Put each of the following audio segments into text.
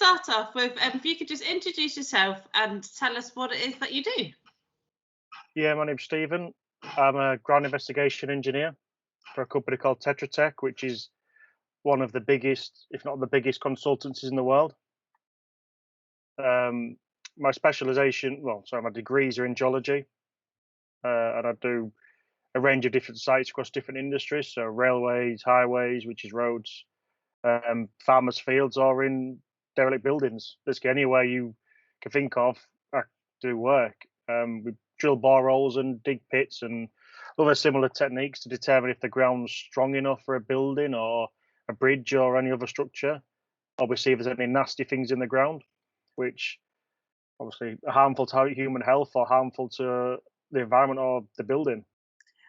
start off with if you could just introduce yourself and tell us what it is that you do. Yeah, my name's Stephen. I'm a ground investigation engineer for a company called Tetra Tech, which is one of the biggest, if not the biggest, consultancies in the world. Um, my my degrees are in geology, and I do a range of different sites across different industries, so railways, highways, which is roads, farmers' fields, or in derelict buildings. Basically, anywhere you can think of, I do work. We drill boreholes and dig pits and other similar techniques to determine if the ground's strong enough for a building or a bridge or any other structure. Obviously, if there's any nasty things in the ground, which obviously are harmful to human health or harmful to the environment or the building.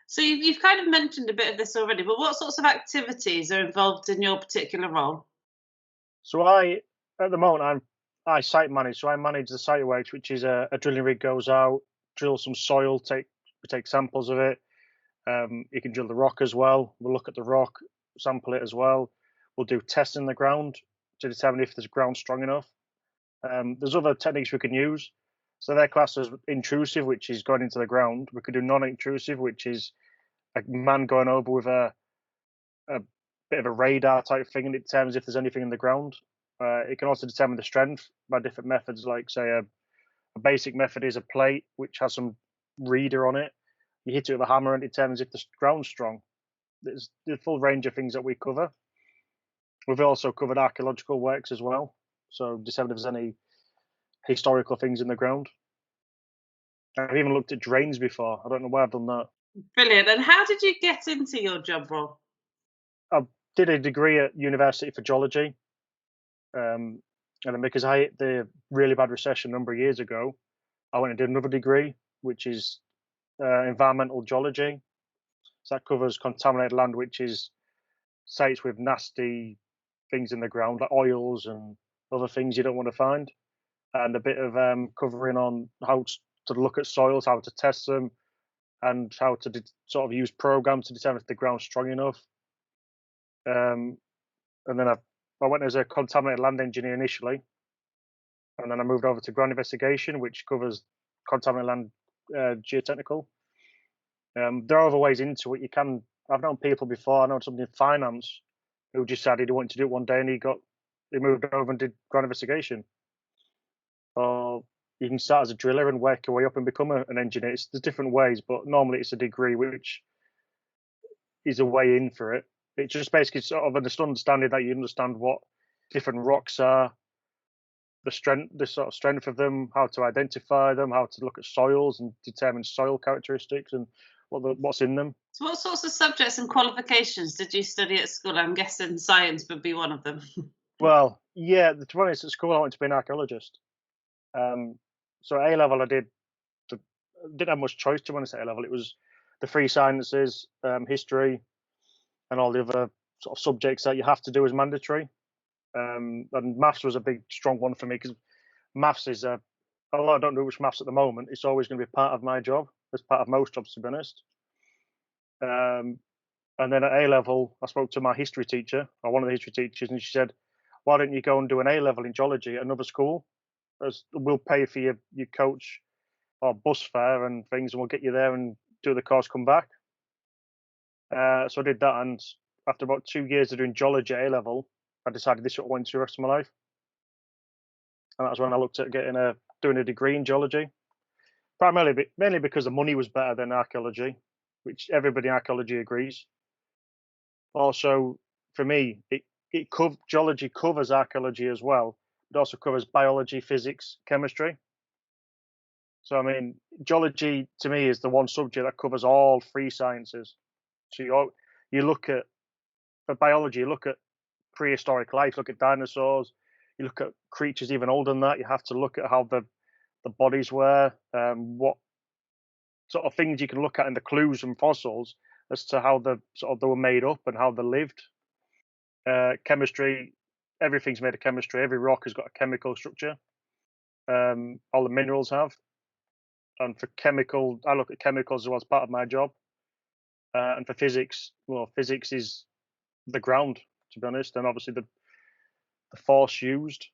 So you've kind of mentioned a bit of this already, but what sorts of activities are involved in your particular role? So at the moment, I site manage. So I manage the site works, which is a drilling rig goes out, drill some soil, we take samples of it. You can drill the rock as well. We'll look at the rock, sample it as well. We'll do tests in the ground to determine if there's ground strong enough. There's other techniques we can use. So they're classed as intrusive, which is going into the ground. We could do non-intrusive, which is a man going over with a bit of a radar type thing, and it determines if there's anything in the ground. It can also determine the strength by different methods, like say a basic method is a plate which has some reader on it. You hit it with a hammer and it determines if the ground's strong. There's the full range of things that we cover. We've also covered archaeological works as well, so determine if there's any historical things in the ground. I've even looked at drains before. I don't know why I've done that. Brilliant. And how did you get into your job role? I did a degree at university for geology, and then because I hit the really bad recession a number of years ago, I went and did another degree, which is environmental geology. So that covers contaminated land, which is sites with nasty things in the ground, like oils and other things you don't want to find, and a bit of covering on how to look at soils, how to test them, and how to sort of use programs to determine if the ground's strong enough. And then I went as a contaminated land engineer initially, and then I moved over to ground investigation, which covers contaminated land geotechnical. There are other ways into it. I've known people before. I know somebody in finance who decided he wanted to do it one day, and he moved over and did ground investigation. Or you can start as a driller and work your way up and become an engineer. There's different ways, but normally it's a degree which is a way in for it. It's just basically sort of an understanding that you understand what different rocks are, the sort of strength of them, how to identify them, how to look at soils and determine soil characteristics and what's in them. So what sorts of subjects and qualifications did you study at school? I'm guessing science would be one of them. Well, yeah, to be honest, at school I wanted to be an archaeologist. So at A level I didn't have much choice to be honest at A level. It was the three sciences, history, and all the other sort of subjects that you have to do as mandatory. And maths was a big, strong one for me because maths is although I don't do much maths at the moment, it's always going to be part of my job, as part of most jobs, to be honest. And then at A level, I spoke to my history teacher, or one of the history teachers, and she said, "Why don't you go and do an A level in geology at another school? As we'll pay for your coach or bus fare and things, and we'll get you there and do the course, come back." So I did that, and after about 2 years of doing geology at A level, I decided this is what I wanted to do the rest of my life. And that's when I looked at doing a degree in geology, mainly because the money was better than archaeology, which everybody in archaeology agrees. Also, for me, geology covers archaeology as well. It also covers biology, physics, chemistry. So I mean, geology to me is the one subject that covers all three sciences. So you look at for biology, you look at prehistoric life, look at dinosaurs, you look at creatures even older than that. You have to look at how the bodies were, what sort of things you can look at in the clues and fossils as to how they were made up and how they lived. Chemistry, everything's made of chemistry. Every rock has got a chemical structure. All the minerals have. And for I look at chemicals as well as part of my job. And for physics, well, physics is the ground, to be honest, and obviously the force used.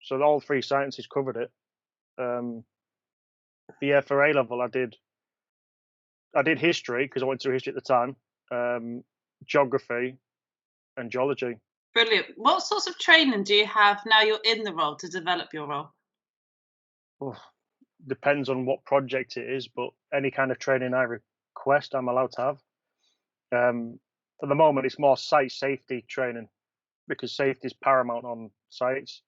So all three sciences covered it. But yeah, for A level, I did history because I went through history at the time, geography, and geology. Brilliant. What sorts of training do you have now you're in the role to develop your role? Oh, depends on what project it is, but any kind of training I request, I'm allowed to have. At the moment, it's more site safety training because safety is paramount on sites.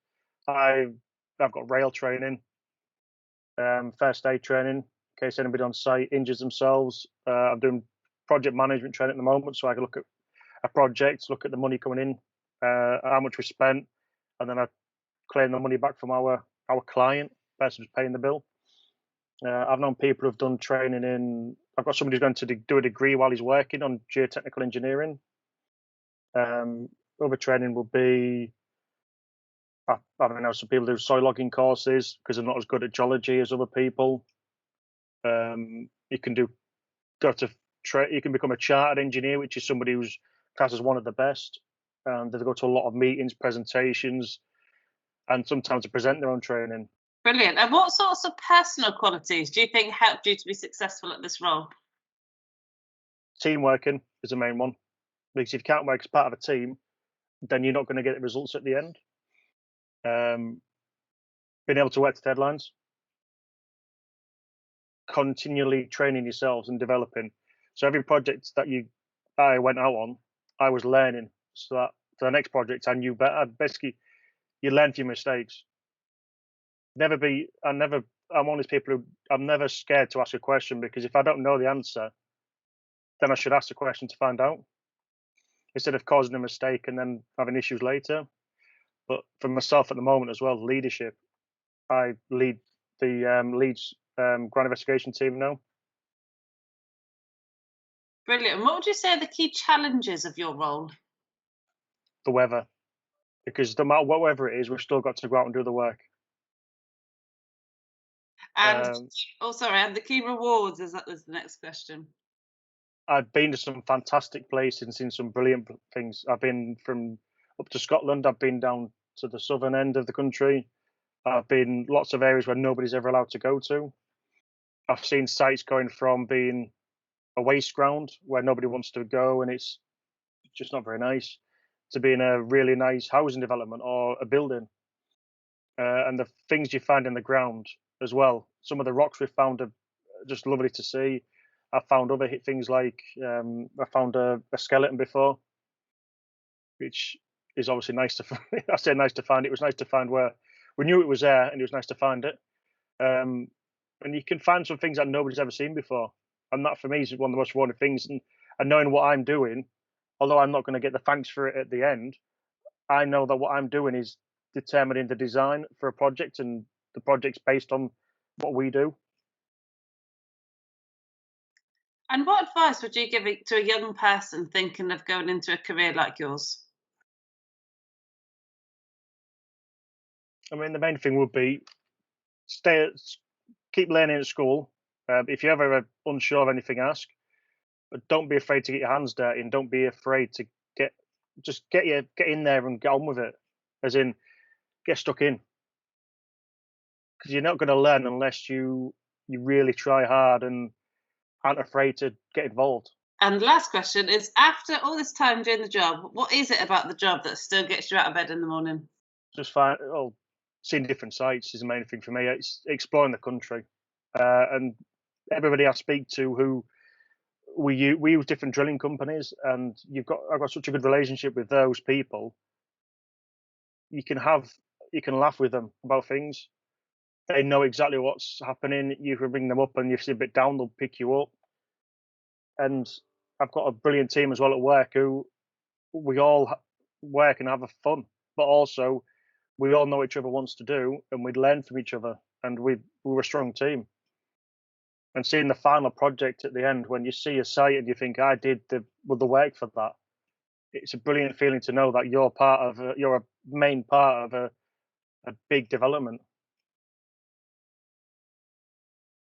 I've I've got rail training, first aid training in case anybody on site injures themselves. I'm doing project management training at the moment, so I can look at a project, look at the money coming in, how much we spent, and then I claim the money back from our client, person who's paying the bill. I've known people who've done training in. I've got somebody who's going to do a degree while he's working on geotechnical engineering. Um, Other training will be, I don't know, some people do soil logging courses because they're not as good at geology as other people. You can do go to you can become a chartered engineer, which is somebody who's classed as one of the best. They go to a lot of meetings, presentations, and sometimes they present their own training. Brilliant. And what sorts of personal qualities do you think helped you to be successful at this role? Team working is the main one because if you can't work as part of a team, then you're not going to get the results at the end. Um, Being able to work to deadlines, continually training yourselves and developing. So every project that I went out on, I was learning. So that for the next project, I knew better. Basically, you learn from your mistakes. Never be. I never. I'm one of these people who I'm never scared to ask a question because if I don't know the answer, then I should ask the question to find out instead of causing a mistake and then having issues later. But for myself at the moment as well, leadership. I lead the Leeds ground investigation team now. Brilliant. And what would you say are the key challenges of your role? The weather, because no matter what weather it is, we've still got to go out and do the work. And Um, oh, sorry, and the key rewards is that was the next question. I've been to some fantastic places and seen some brilliant things. I've been from up to Scotland. I've been down to the southern end of the country. I've been lots of areas where nobody's ever allowed to go to. I've seen sites going from being a waste ground where nobody wants to go and it's just not very nice to being a really nice housing development or a building. And the things you find in the ground as well. Some of the rocks we've found are just lovely to see. I found other things like I found a skeleton before, which is obviously nice to. I say nice to find. It was nice to find where we knew it was there, and it was nice to find it. Um, and you can find some things that nobody's ever seen before, and that for me is one of the most rewarding things. And knowing what I'm doing, although I'm not going to get the thanks for it at the end, I know that what I'm doing is determining the design for a project, and the project's based on what we do. And what advice would you give to a young person thinking of going into a career like yours? I mean, the main thing would be stay, keep learning at school. If you're ever unsure of anything, ask. But don't be afraid to get your hands dirty, and don't be afraid to get get in there and get on with it. As in, get stuck in, because you're not going to learn unless you really try hard and aren't afraid to get involved. And the last question is after all this time doing the job, what is it about the job that still gets you out of bed in the morning? Just seeing different sites is the main thing for me. It's exploring the country, and everybody I speak to who we use different drilling companies, and I've got such a good relationship with those people. You can have you can laugh with them about things. They know exactly what's happening. You can bring them up, and if you're a bit down, they'll pick you up. And I've got a brilliant team as well at work who we all work and have a fun, but also we all know what each other wants to do, and we learn from each other, and we're a strong team. And seeing the final project at the end, when you see a site and you think, I did the work for that, it's a brilliant feeling to know that you're a main part of a big development.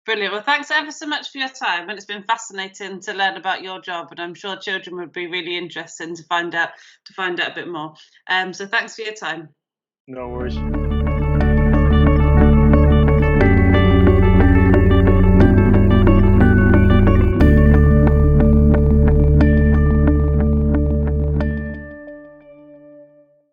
Brilliant. Well, thanks ever so much for your time, and it's been fascinating to learn about your job. And I'm sure children would be really interested to find out a bit more. So thanks for your time. No worries.